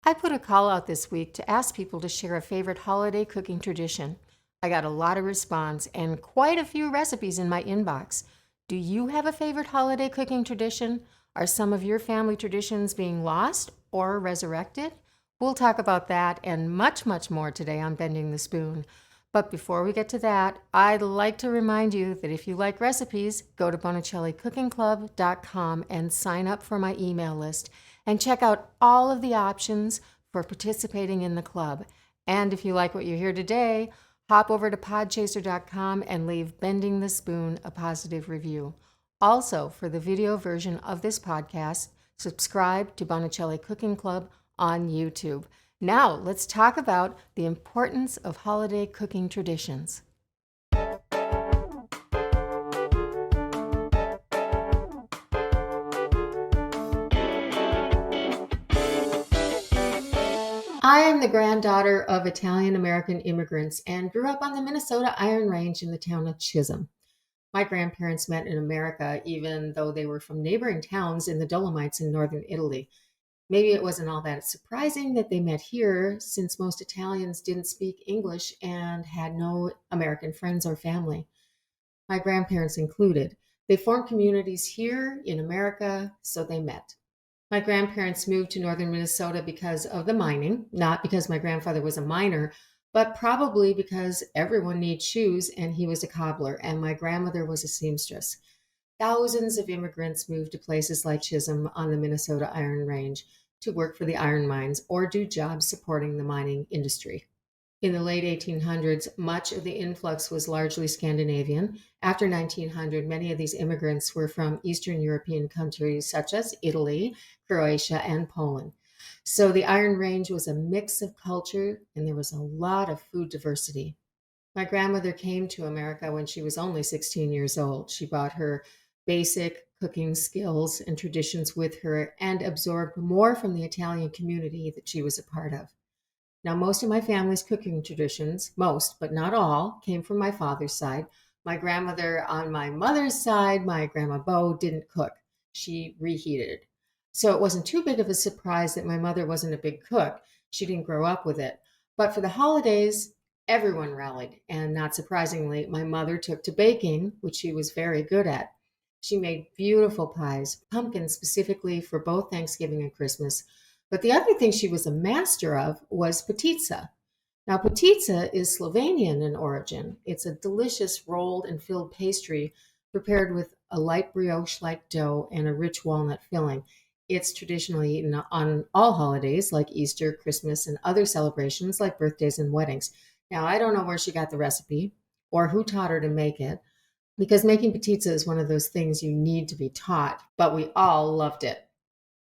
I put a call out this week to ask people to share a favorite holiday cooking tradition. I got a lot of response and quite a few recipes in my inbox. Do you have a favorite holiday cooking tradition? Are some of your family traditions being lost or resurrected? We'll talk about that and much, much more today on Bending the Spoon. But before we get to that, I'd like to remind you that if you like recipes, go to BonicelliCookingClub.com and sign up for my email list and check out all of the options for participating in the club. And if you like what you hear today, hop over to podchaser.com and leave Bending the Spoon a positive review. Also, for the video version of this podcast, subscribe to Bonicelli Cooking Club on YouTube. Now, let's talk about the importance of holiday cooking traditions. I am the granddaughter of Italian-American immigrants and grew up on the Minnesota Iron Range in the town of Chisholm. My grandparents met in America, even though they were from neighboring towns in the Dolomites in northern Italy. Maybe it wasn't all that surprising that they met here, since most Italians didn't speak English and had no American friends or family, my grandparents included. They formed communities here in America, so they met. My grandparents moved to northern Minnesota because of the mining, not because my grandfather was a miner, but probably because everyone needs shoes and he was a cobbler and my grandmother was a seamstress. Thousands of immigrants moved to places like Chisholm on the Minnesota Iron Range to work for the iron mines or do jobs supporting the mining industry. In the late 1800s, much of the influx was largely Scandinavian. After 1900, many of these immigrants were from Eastern European countries such as Italy, Croatia, and Poland. So the Iron Range was a mix of culture and there was a lot of food diversity. My grandmother came to America when she was only 16 years old. She brought her basic cooking skills and traditions with her and absorbed more from the Italian community that she was a part of. Now, most of my family's cooking traditions, most, but not all, came from my father's side. My grandmother on my mother's side, my grandma Bo, didn't cook. She reheated. So it wasn't too big of a surprise that my mother wasn't a big cook. She didn't grow up with it. But for the holidays, everyone rallied. And not surprisingly, my mother took to baking, which she was very good at. She made beautiful pies, pumpkins specifically for both Thanksgiving and Christmas. But the other thing she was a master of was patitsa. Now, patitsa is Slovenian in origin. It's a delicious rolled and filled pastry prepared with a light brioche-like dough and a rich walnut filling. It's traditionally eaten on all holidays like Easter, Christmas, and other celebrations like birthdays and weddings. Now, I don't know where she got the recipe or who taught her to make it, because making patitsa is one of those things you need to be taught, but we all loved it.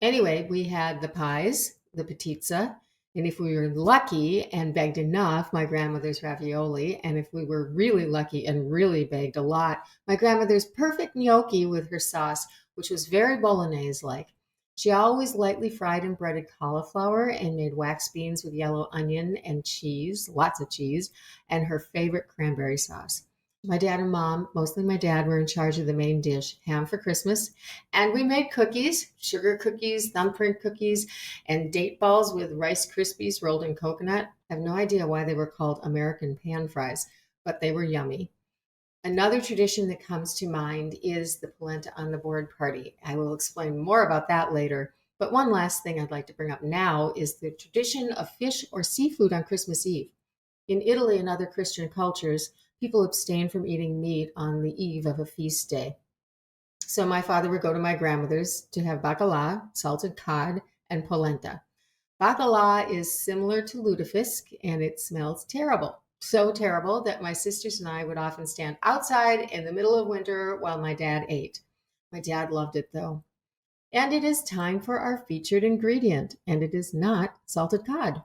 Anyway, we had the pies, the patitsa, and if we were lucky and begged enough, my grandmother's ravioli, and if we were really lucky and really begged a lot, my grandmother's perfect gnocchi with her sauce, which was very bolognese-like. She always lightly fried and breaded cauliflower and made wax beans with yellow onion and cheese, lots of cheese, and her favorite cranberry sauce. My dad and mom, mostly my dad, were in charge of the main dish, ham for Christmas. And we made cookies, sugar cookies, thumbprint cookies, and date balls with Rice Krispies rolled in coconut. I have no idea why they were called American pan fries, but they were yummy. Another tradition that comes to mind is the polenta on the board party. I will explain more about that later. But one last thing I'd like to bring up now is the tradition of fish or seafood on Christmas Eve. In Italy and other Christian cultures, people abstain from eating meat on the eve of a feast day. So my father would go to my grandmother's to have bacala, salted cod, and polenta. Bacala is similar to lutefisk and it smells terrible. So terrible that my sisters and I would often stand outside in the middle of winter while my dad ate. My dad loved it though. And it is time for our featured ingredient, and it is not salted cod.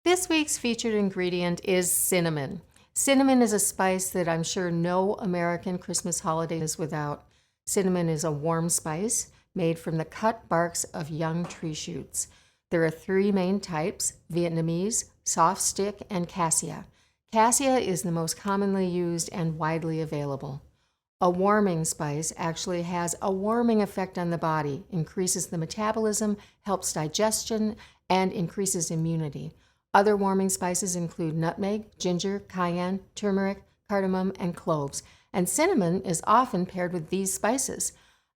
This week's featured ingredient is cinnamon. Cinnamon is a spice that I'm sure no American Christmas holiday is without. Cinnamon is a warm spice made from the cut barks of young tree shoots. There are three main types: Vietnamese, soft stick, and cassia. Cassia is the most commonly used and widely available. A warming spice actually has a warming effect on the body, increases the metabolism, helps digestion, and increases immunity. Other warming spices include nutmeg, ginger, cayenne, turmeric, cardamom, and cloves. And cinnamon is often paired with these spices.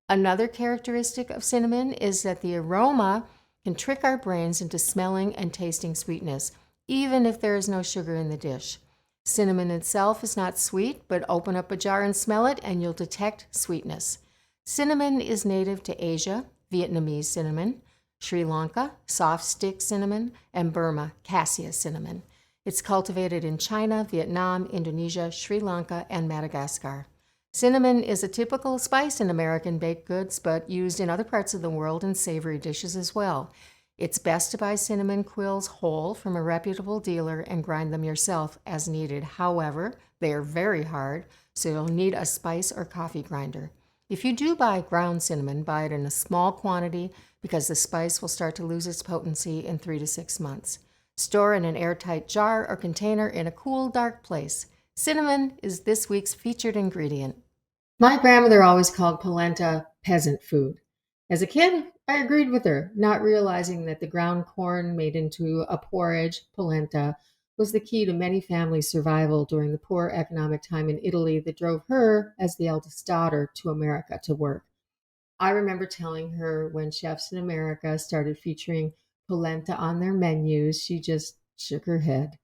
Another characteristic of cinnamon is that the aroma can trick our brains into smelling and tasting sweetness, even if there is no sugar in the dish. Cinnamon itself is not sweet, but open up a jar and smell it, and you'll detect sweetness. Cinnamon is native to Asia, Vietnamese cinnamon, Sri Lanka, soft stick cinnamon, and Burma, cassia cinnamon. It's cultivated in China, Vietnam, Indonesia, Sri Lanka, and Madagascar. Cinnamon is a typical spice in American baked goods, but used in other parts of the world in savory dishes as well. It's best to buy cinnamon quills whole from a reputable dealer and grind them yourself as needed. However, they are very hard, so you'll need a spice or coffee grinder. If you do buy ground cinnamon, buy it in a small quantity because the spice will start to lose its potency in 3 to 6 months. Store in an airtight jar or container in a cool, dark place. Cinnamon is this week's featured ingredient. My grandmother always called polenta peasant food. As a kid, I agreed with her, not realizing that the ground corn made into a porridge, polenta, was the key to many families' survival during the poor economic time in Italy that drove her, as the eldest daughter, to America to work. I remember telling her when chefs in America started featuring polenta on their menus, she just shook her head.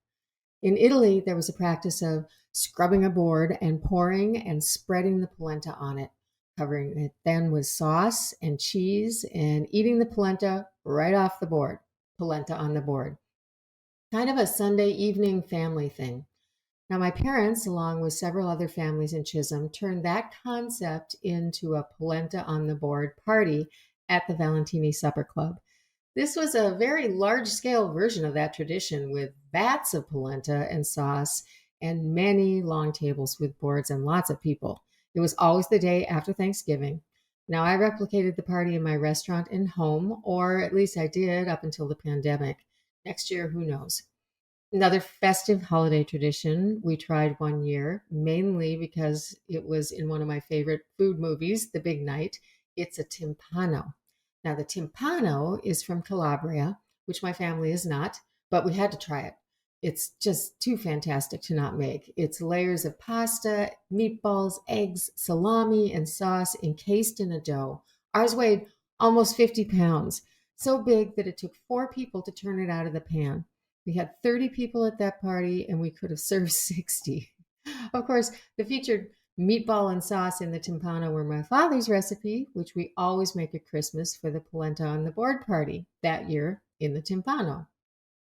In Italy, there was a practice of scrubbing a board and pouring and spreading the polenta on it, covering it then with sauce and cheese and eating the polenta right off the board. Polenta on the board. Kind of a Sunday evening family thing. Now, my parents, along with several other families in Chisholm, turned that concept into a polenta on the board party at the Valentini Supper Club. This was a very large scale version of that tradition with vats of polenta and sauce and many long tables with boards and lots of people. It was always the day after Thanksgiving. Now, I replicated the party in my restaurant and home, or at least I did up until the pandemic. Next year, who knows? Another festive holiday tradition we tried one year, mainly because it was in one of my favorite food movies, The Big Night. It's a timpano. Now, the timpano is from Calabria, which my family is not, but we had to try it. It's just too fantastic to not make. It's layers of pasta, meatballs, eggs, salami, and sauce encased in a dough. Ours weighed almost 50 pounds, so big that it took 4 people to turn it out of the pan. We had 30 people at that party and we could have served 60. Of course, the featured meatball and sauce in the timpano were my father's recipe, which we always make at Christmas for the polenta on the board party, that year in the timpano.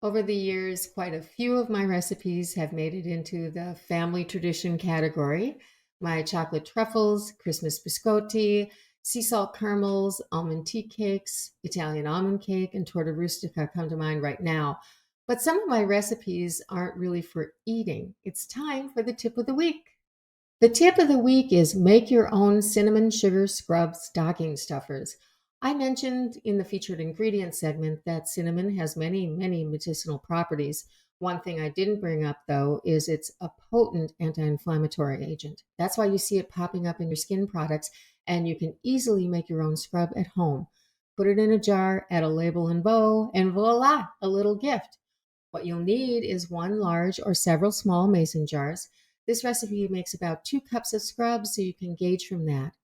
Over the years, quite a few of my recipes have made it into the family tradition category. My chocolate truffles, Christmas biscotti, sea salt caramels, almond tea cakes, Italian almond cake, and torta rustica come to mind right now. But some of my recipes aren't really for eating. It's time for the tip of the week. The tip of the week is make your own cinnamon sugar scrub stocking stuffers. I mentioned in the featured ingredients segment that cinnamon has many, many medicinal properties. One thing I didn't bring up, though, is it's a potent anti inflammatory agent. That's why you see it popping up in your skin products, and you can easily make your own scrub at home. Put it in a jar, add a label and bow, and voila, a little gift. What you'll need is one large or several small mason jars. This recipe makes about 2 cups of scrub, so you can gauge from that.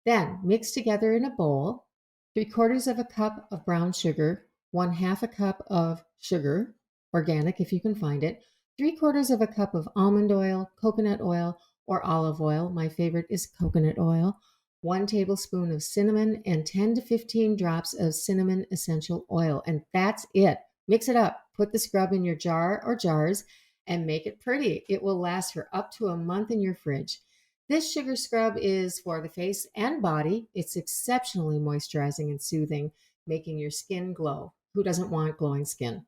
Then mix together in a bowl 3/4 of a cup of brown sugar, 1/2 a cup of sugar, organic if you can find it, 3/4 of a cup of almond oil, coconut oil, or olive oil. My favorite is coconut oil. 1 tablespoon of cinnamon and 10 to 15 drops of cinnamon essential oil. And that's it. Mix it up. Put the scrub in your jar or jars and make it pretty. It will last for up to a month in your fridge. This sugar scrub is for the face and body. It's exceptionally moisturizing and soothing, making your skin glow. Who doesn't want glowing skin?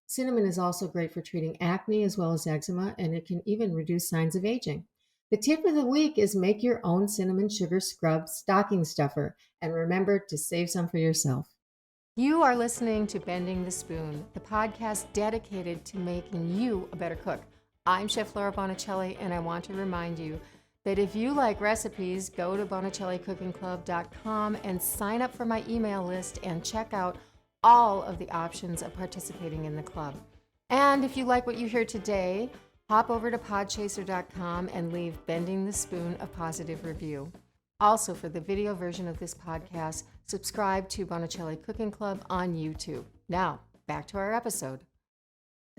Cinnamon is also great for treating acne as well as eczema, and it can even reduce signs of aging. The tip of the week is make your own cinnamon sugar scrub stocking stuffer, and remember to save some for yourself. You are listening to Bending the Spoon, the podcast dedicated to making you a better cook. I'm Chef Laura Bonicelli, and I want to remind you that if you like recipes, go to BonicelliCookingClub.com and sign up for my email list and check out all of the options of participating in the club. And if you like what you hear today, hop over to podchaser.com and leave Bending the Spoon a positive review. Also, for the video version of this podcast, subscribe to Bonicelli Cooking Club on YouTube. Now, back to our episode.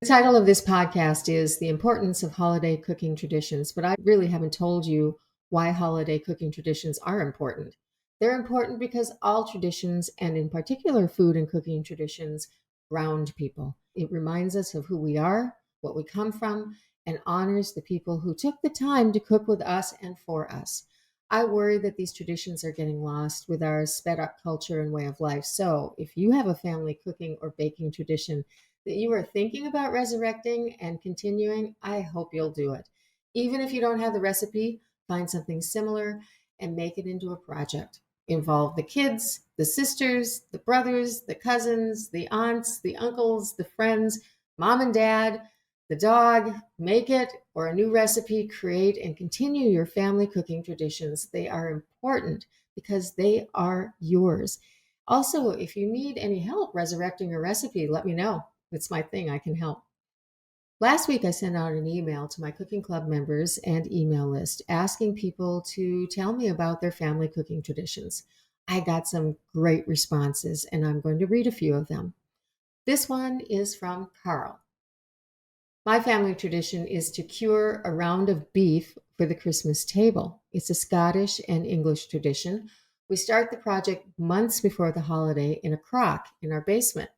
The title of this podcast is The Importance of Holiday Cooking Traditions, but I really haven't told you why holiday cooking traditions are important. They're important because all traditions, and in particular food and cooking traditions, ground people. It reminds us of who we are, what we come from, and honors the people who took the time to cook with us and for us. I worry that these traditions are getting lost with our sped up culture and way of life. So if you have a family cooking or baking tradition that you are thinking about resurrecting and continuing, I hope you'll do it. Even if you don't have the recipe, find something similar and make it into a project. Involve the kids, the sisters, the brothers, the cousins, the aunts, the uncles, the friends, mom and dad, the dog. Make it or a new recipe, create and continue your family cooking traditions. They are important because they are yours. Also, if you need any help resurrecting a recipe, let me know. It's my thing. I can help. Last week, I sent out an email to my cooking club members and email list asking people to tell me about their family cooking traditions. I got some great responses, and I'm going to read a few of them. This one is from Carl. My family tradition is to cure a round of beef for the Christmas table. It's a Scottish and English tradition. We start the project months before the holiday in a crock in our basement.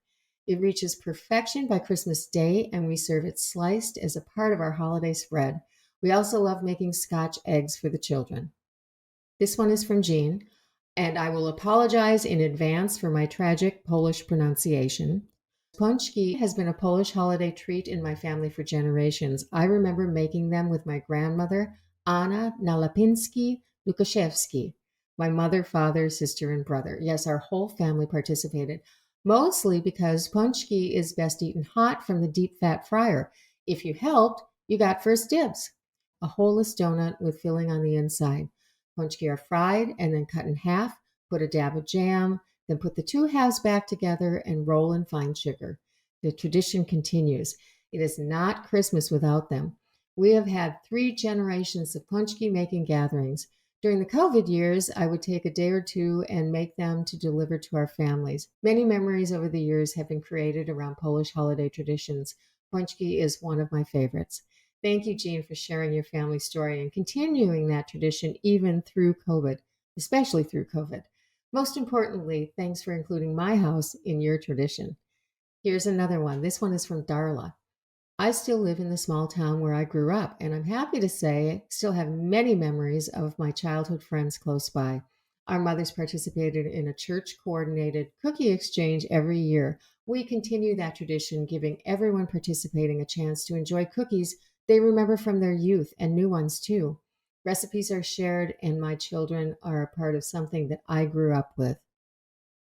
It reaches perfection by Christmas Day, and we serve it sliced as a part of our holiday spread. We also love making Scotch eggs for the children. This one is from Jean, and I will apologize in advance for my tragic Polish pronunciation. Pączki has been a Polish holiday treat in my family for generations. I remember making them with my grandmother, Anna Nalapinski-Lukaszewski, my mother, father, sister, and brother. Yes, our whole family participated. Mostly because pączki is best eaten hot from the deep fat fryer. If you helped, you got first dibs. A holeless donut with filling on the inside. Pączki are fried and then cut in half, put a dab of jam, then put the two halves back together and roll in fine sugar. The tradition continues. It is not Christmas without them. We have had 3 generations of pączki making gatherings. During the COVID years, I would take a day or two and make them to deliver to our families. Many memories over the years have been created around Polish holiday traditions. Pączki is one of my favorites. Thank you, Jean, for sharing your family story and continuing that tradition even through COVID, especially through COVID. Most importantly, thanks for including my house in your tradition. Here's another one. This one is from Darla. I still live in the small town where I grew up, and I'm happy to say I still have many memories of my childhood friends close by. Our mothers participated in a church-coordinated cookie exchange every year. We continue that tradition, giving everyone participating a chance to enjoy cookies they remember from their youth and new ones too. Recipes are shared, and my children are a part of something that I grew up with.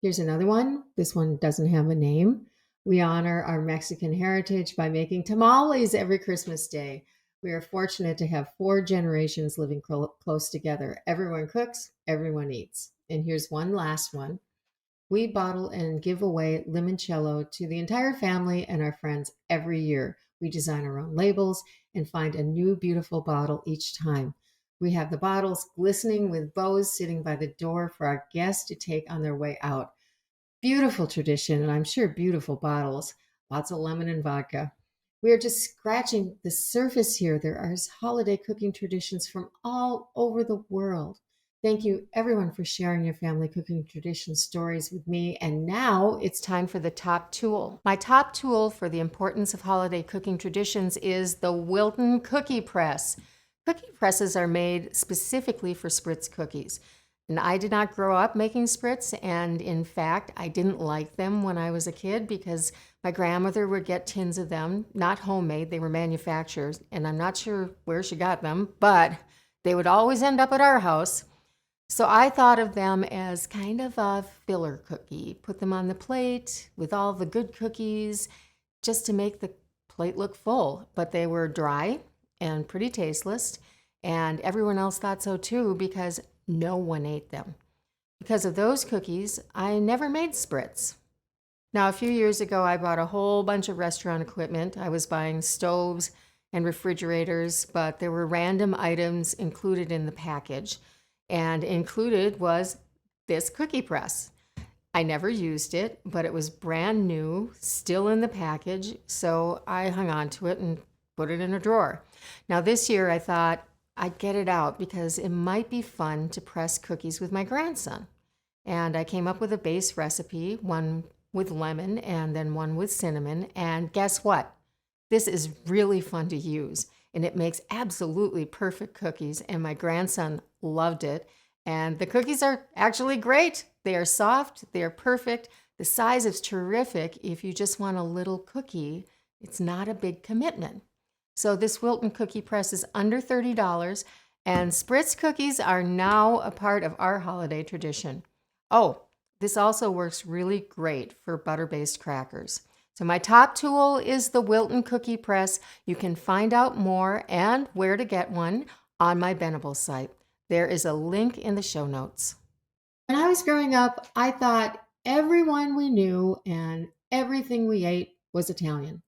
Here's another one. This one doesn't have a name. We honor our Mexican heritage by making tamales every Christmas Day. We are fortunate to have 4 generations living close together. Everyone cooks, everyone eats. And here's one last one. We bottle and give away limoncello to the entire family and our friends every year. We design our own labels and find a new beautiful bottle each time. We have the bottles glistening with bows sitting by the door for our guests to take on their way out. Beautiful tradition, and I'm sure beautiful bottles. Lots of lemon and vodka. We are just scratching the surface here. There are holiday cooking traditions from all over the world. Thank you, everyone, for sharing your family cooking tradition stories with me. And now it's time for the top tool. My top tool for the importance of holiday cooking traditions is the Wilton Cookie Press. Cookie presses are made specifically for Spritz cookies. And I did not grow up making Spritz, and in fact, I didn't like them when I was a kid because my grandmother would get tins of them, not homemade, they were manufactured, and I'm not sure where she got them, but they would always end up at our house. So I thought of them as kind of a filler cookie. Put them on the plate with all the good cookies just to make the plate look full, but they were dry and pretty tasteless. And everyone else thought so too because no one ate them. Because of those cookies, I never made Spritz. Now, a few years ago, I bought a whole bunch of restaurant equipment. I was buying stoves and refrigerators, but there were random items included in the package. And included was this cookie press. I never used it, but it was brand new, still in the package, so I hung on to it and put it in a drawer. Now, this year, I thought I'd get it out because it might be fun to press cookies with my grandson. And I came up with a base recipe, one with lemon and then one with cinnamon. And guess what? This is really fun to use, and it makes absolutely perfect cookies. And my grandson loved it. And the cookies are actually great. They are soft, they are perfect. The size is terrific. If you just want a little cookie, it's not a big commitment. So this Wilton cookie press is under $30, and Spritz cookies are now a part of our holiday tradition. Oh, this also works really great for butter-based crackers. So my top tool is the Wilton Cookie Press. You can find out more and where to get one on my Benable site. There is a link in the show notes. When I was growing up, I thought everyone we knew and everything we ate was Italian.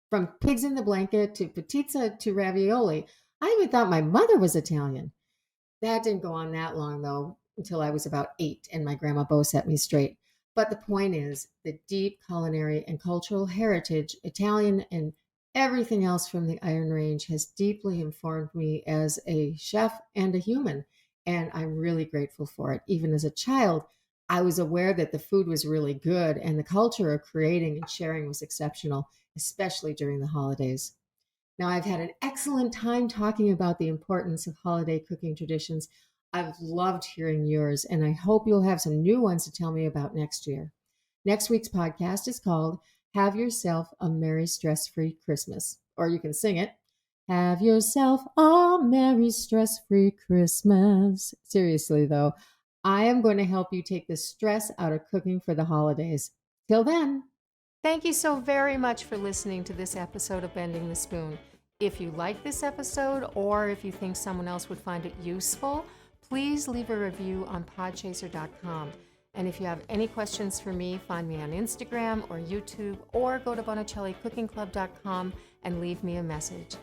From pigs in the blanket to pizza to ravioli. I even thought my mother was Italian. That didn't go on that long, though, until I was about 8 and my grandma Bo set me straight. But the point is, the deep culinary and cultural heritage, Italian and everything else from the Iron Range, has deeply informed me as a chef and a human. And I'm really grateful for it. Even as a child, I was aware that the food was really good and the culture of creating and sharing was exceptional, especially during the holidays. Now, I've had an excellent time talking about the importance of holiday cooking traditions. I've loved hearing yours, and I hope you'll have some new ones to tell me about next year. Next week's podcast is called Have Yourself a Merry Stress-Free Christmas, or you can sing it. Have yourself a merry stress-free Christmas. Seriously, though, I am going to help you take the stress out of cooking for the holidays. Till then. Thank you so very much for listening to this episode of Bending the Spoon. If you like this episode or if you think someone else would find it useful, please leave a review on podchaser.com. And if you have any questions for me, find me on Instagram or YouTube or go to BonicelliCookingClub.com and leave me a message.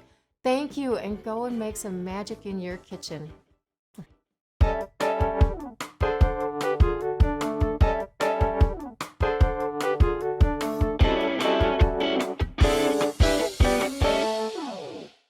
Thank you, and go and make some magic in your kitchen.